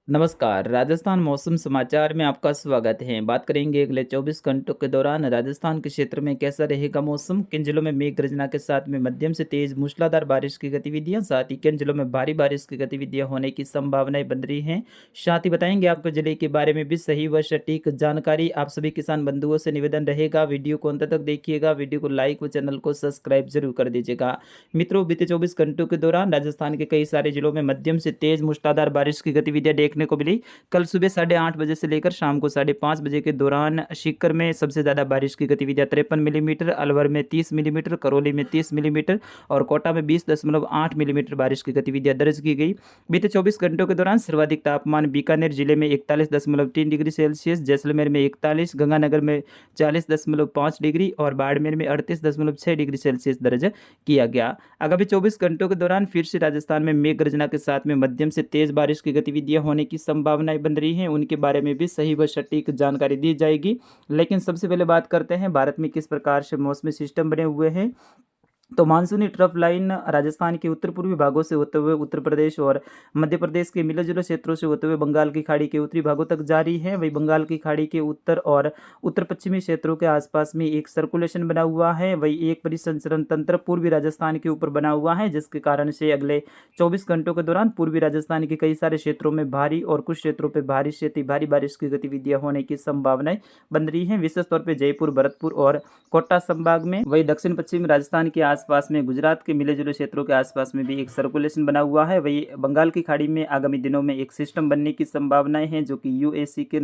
नमस्कार, राजस्थान मौसम समाचार में आपका स्वागत है। बात करेंगे अगले 24 घंटों के दौरान राजस्थान के क्षेत्र में कैसा रहेगा मौसम, किन जिलों में मेघ गर्जना के साथ में मध्यम से तेज मूसलाधार बारिश की गतिविधियां, साथ ही किन जिलों में भारी बारिश की गतिविधियां होने की संभावनाएं बन रही हैं। साथ ही बताएंगे आपको जिले के बारे में भी सही व सटीक जानकारी। आप सभी किसान बंधुओं से निवेदन रहेगा, वीडियो को अंत तक देखिएगा, वीडियो को लाइक व चैनल को सब्सक्राइब जरूर कर दीजिएगा। मित्रों, बीते 24 घंटों के दौरान राजस्थान के कई सारे जिलों में मध्यम से तेज मूसलाधार बारिश की गतिविधियां देखने को मिली। कल सुबह 8:30 बजे से लेकर शाम को 5:30 बजे के दौरान सीकर में सबसे ज्यादा बारिश की गतिविधियां 53 मिलीमीटर, अलवर में 30 मिलीमीटर, करौली में 30 मिलीमीटर और कोटा में 20.8 मिलीमीटर बारिश की गतिविधियां दर्ज की गई। बीते 24 घंटों के दौरान सर्वाधिक तापमान बीकानेर जिले में 41.3 डिग्री सेल्सियस, जैसलमेर में 41, गंगानगर में 40.5 डिग्री और बाड़मेर में 38.6 डिग्री सेल्सियस दर्ज किया गया। आगामी 24 घंटों के दौरान फिर से राजस्थान में मेघ गर्जना के साथ में मध्यम से तेज बारिश की गतिविधियां होने की संभावनाएं बन रही हैं। उनके बारे में भी सही व सटीक जानकारी दी जाएगी। लेकिन सबसे पहले बात करते हैं भारत में किस प्रकार से मौसमी सिस्टम बने हुए हैं। तो मानसूनी ट्रफ लाइन राजस्थान के उत्तर पूर्वी भागों से होते हुए उत्तर प्रदेश और मध्य प्रदेश के मिले जुले क्षेत्रों से होते हुए बंगाल की खाड़ी के उत्तरी भागों तक जारी है। वही बंगाल की खाड़ी के उत्तर और उत्तर पश्चिमी क्षेत्रों के आसपास में एक सर्कुलेशन बना हुआ है। वही एक परिसंचरण तंत्र पूर्वी राजस्थान के ऊपर बना हुआ है, जिसके कारण से अगले 24 घंटों के दौरान पूर्वी राजस्थान के कई सारे क्षेत्रों में भारी और कुछ क्षेत्रों पर भारी से अति भारी बारिश की गतिविधियां होने की संभावनाएं बन रही है। विशेष तौर पर जयपुर, भरतपुर और कोटा संभाग में। वही दक्षिण पश्चिम राजस्थान के आसपास में गुजरात के मिले जुले क्षेत्रों के आसपास में भी एक सर्कुलेशन बना हुआ है। वही बंगाल की खाड़ी में आगामी दिनों में एक सिस्टम बनने की संभावनाएं हैं, जो कि यूएसी के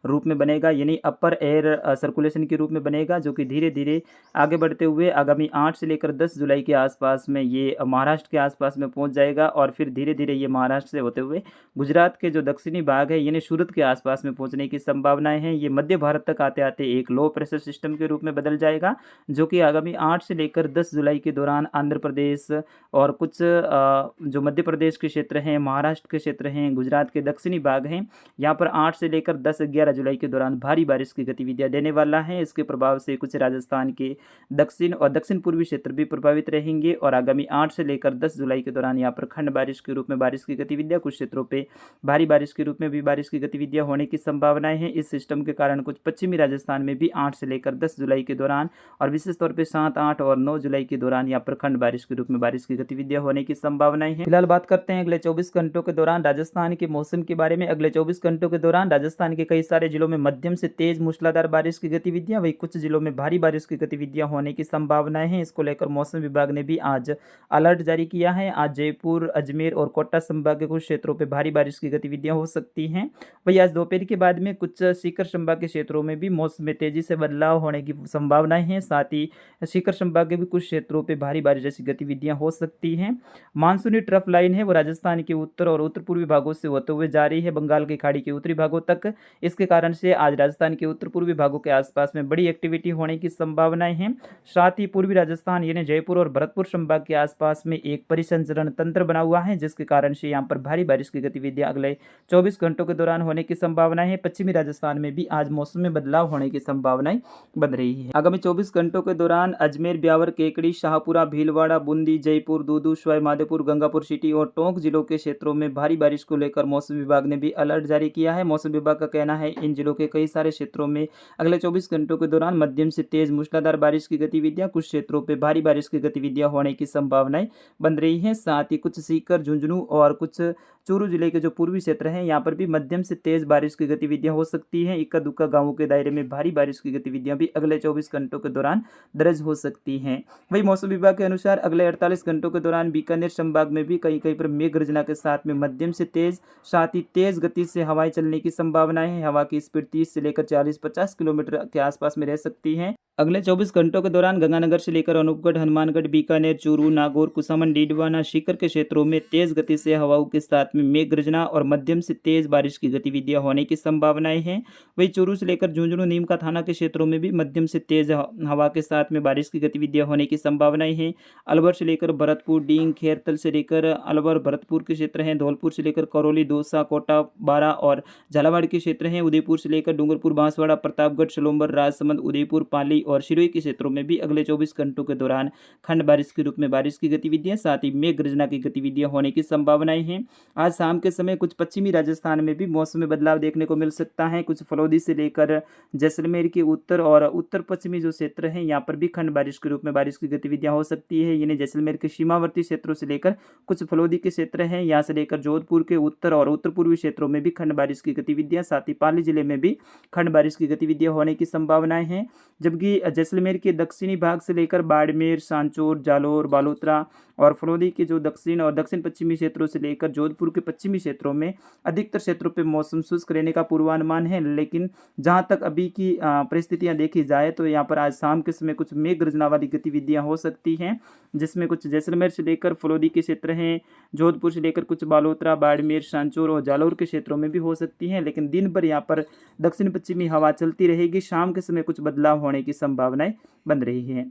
रूप में बनेगा, यानी अपर एयर सर्कुलेशन के रूप में बनेगा, जो कि धीरे धीरे आगे बढ़ते हुए आगामी 8 से लेकर 10 जुलाई के आसपास में ये महाराष्ट्र के आसपास में पहुंच जाएगा और फिर धीरे धीरे ये महाराष्ट्र से होते हुए गुजरात के जो दक्षिणी भाग है यानी सूरत के आसपास में पहुंचने की संभावनाएं हैं। ये मध्य भारत तक आते आते एक लो प्रेशर सिस्टम के रूप में बदल जाएगा, जो कि आगामी 8 से लेकर 10 जुलाई के दौरान आंध्र प्रदेश और कुछ जो मध्य प्रदेश के क्षेत्र हैं, महाराष्ट्र के क्षेत्र हैं, गुजरात के दक्षिणी भाग हैं, यहाँ पर 8 से लेकर 10-11 जुलाई के दौरान भारी बारिश की गतिविधियां देने वाला है। इसके प्रभाव से कुछ राजस्थान के दक्षिण और दक्षिण पूर्वी क्षेत्र भी प्रभावित रहेंगे और आगामी 8 से लेकर 10 जुलाई के दौरान यहाँ पर खंड बारिश के रूप में बारिश की गतिविधियां, कुछ क्षेत्रों पर भारी बारिश के रूप में भी बारिश की गतिविधियां होने की संभावनाएं हैं। इस सिस्टम के कारण कुछ पश्चिमी राजस्थान में भी 8 से लेकर 10 जुलाई के दौरान और विशेष तौर पर 7, 8 और 9 जुलाई के दौरान यहाँ पर खंड बारिश के रूप में बारिश की गतिविधियां होने की संभावनाएं हैं। फिलहाल बात करते हैं अगले 24 घंटों के दौरान राजस्थान के मौसम के बारे में। अगले 24 घंटों के दौरान राजस्थान के कई सारे जिलों में मध्यम से तेज मूसलाधार बारिश की गतिविधियां, वही कुछ जिलों में भारी बारिश की गतिविधियां होने की संभावनाएं हैं। इसको लेकर मौसम विभाग ने भी आज अलर्ट जारी किया है। आज जयपुर, अजमेर और कोटा संभाग के कुछ क्षेत्रों पर भारी बारिश की गतिविधियां हो सकती हैं। वही आज दोपहर के बाद में कुछ सीकर संभाग के क्षेत्रों में भी मौसम में तेजी से बदलाव होने की संभावनाएं हैं। साथ ही सीकर संभाग के भी कुछ क्षेत्रों पर भारी बारिश जैसी गतिविधियां हो सकती हैं। मानसूनी ट्रफ लाइन है वो राजस्थान के उत्तर और उत्तर पूर्वी भागों से होते हुए जा रही है बंगाल की खाड़ी के उत्तरी भागों तक। इसके कारण से आज राजस्थान के उत्तर पूर्वी भागों के आसपास में बड़ी एक्टिविटी होने की संभावनाएं हैं। साथ ही पूर्वी राजस्थान यानी जयपुर और भरतपुर संभाग के आसपास में एक परिसंचरण तंत्र बना हुआ है, जिसके कारण से यहाँ पर भारी बारिश की गतिविधियां अगले 24 घंटों के दौरान होने की संभावनाएं है। पश्चिमी राजस्थान में भी आज मौसम में बदलाव होने की संभावनाएं बन रही है। आगामी 24 घंटों के दौरान अजमेर, ब्यावर, केकड़ी, शाहपुरा, भीलवाड़ा, बूंदी, जयपुर, दूदू, सवाई माधोपुर, गंगापुर सिटी और टोंक जिलों के क्षेत्रों में भारी बारिश को लेकर मौसम विभाग ने भी अलर्ट जारी किया है। मौसम विभाग का कहना है इन जिलों के कई सारे क्षेत्रों में अगले 24 घंटों के दौरान मध्यम से तेज मूसलाधार बारिश की गतिविधियां, कुछ क्षेत्रों पर भारी बारिश की गतिविधियां होने की संभावनाएं बन रही है। साथ ही कुछ सीकर, झुंझुनू और कुछ चूरू जिले के जो पूर्वी क्षेत्र हैं, यहाँ पर भी मध्यम से तेज बारिश की गतिविधियां हो सकती हैं। इक्का दुक्का गांवों के दायरे में भारी बारिश की गतिविधियां भी अगले 24 घंटों के दौरान दर्ज हो सकती हैं। वही मौसम विभाग के अनुसार अगले 48 घंटों के दौरान बीकानेर संभाग में भी कहीं कहीं पर मेघ गर्जना के साथ में मध्यम से तेज, साथ ही तेज गति से हवाएं चलने की संभावना है। हवा की स्पीड 30 से लेकर 40-50 किलोमीटर के आसपास में रह सकती है। अगले 24 घंटों के दौरान गंगानगर से लेकर अनूपगढ़, हनुमानगढ़, बीकानेर, चूरू, नागौर, कुसामन, डीडवाना, सीकर के क्षेत्रों में तेज गति से हवाओं के साथ में मेघ गर्जना और मध्यम से तेज बारिश की गतिविधियां होने की संभावनाएं हैं। वही चूरू से लेकर झुंझुनू, नीमका थाना के क्षेत्रों में भी मध्यम से तेज हवा के साथ में बारिश की गतिविधियां होने की संभावनाएं हैं। अलवर से लेकर भरतपुर, डींग, खेरतल से लेकर अलवर, भरतपुर के क्षेत्र हैं। धौलपुर से लेकर करौली, दौसा, कोटा, बारा और झालावाड़ के क्षेत्र हैं। उदयपुर से लेकर डूंगरपुर, बांसवाड़ा, प्रतापगढ़, सलोम्बर, राजसमंद, उदयपुर, पाली और सिरोही के क्षेत्रों में भी अगले 24 घंटों के दौरान खंड बारिश के रूप में बारिश की गतिविधियां, साथ ही मेघ गर्जना की गतिविधियां होने की संभावनाएं हैं। आज शाम के समय कुछ पश्चिमी राजस्थान में भी मौसम में बदलाव देखने को मिल सकता है। कुछ फलौदी से लेकर जैसलमेर के उत्तर और उत्तर पश्चिमी जो क्षेत्र हैं, यहाँ पर भी खंड बारिश के रूप में बारिश की गतिविधियां हो सकती है। यानी जैसलमेर के सीमावर्ती क्षेत्रों से लेकर कुछ फलौदी के क्षेत्र हैं, यहाँ से लेकर जोधपुर के उत्तर और उत्तर पूर्वी क्षेत्रों में भी खंड बारिश की गतिविधियां, साथ ही पाली जिले में भी खंड बारिश की गतिविधियां होने की संभावनाएं हैं। जबकि जैसलमेर के दक्षिणी भाग से लेकर बाड़मेर, सांचौर, जालोर, बालोतरा और फलौदी के जो दक्षिण और दक्षिण पश्चिमी क्षेत्रों से लेकर जोधपुर के पश्चिमी क्षेत्रों में अधिकतर क्षेत्रों पे मौसम शुष्क रहने का पूर्वानुमान है। लेकिन जहां तक अभी की परिस्थितियां देखी जाए तो यहाँ पर आज शाम के समय कुछ मेघ गर्जना वाली गतिविधियां हो सकती हैं, जिसमें कुछ जैसलमेर से लेकर फलौदी के क्षेत्र हैं, जोधपुर से लेकर कुछ बालोतरा, बाड़मेर, सांचौर और जालोर के क्षेत्रों में भी हो सकती हैं। लेकिन दिन भर यहाँ पर दक्षिण पश्चिमी हवा चलती रहेगी। शाम के समय कुछ बदलाव होने की संभावनाएं बन रही हैं।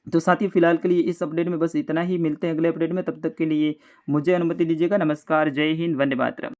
तो साथियों, फिलहाल के लिए इस अपडेट में बस इतना ही। मिलते हैं अगले अपडेट में, तब तक के लिए मुझे अनुमति दीजिएगा। नमस्कार, जय हिंद, वंदे मातरम।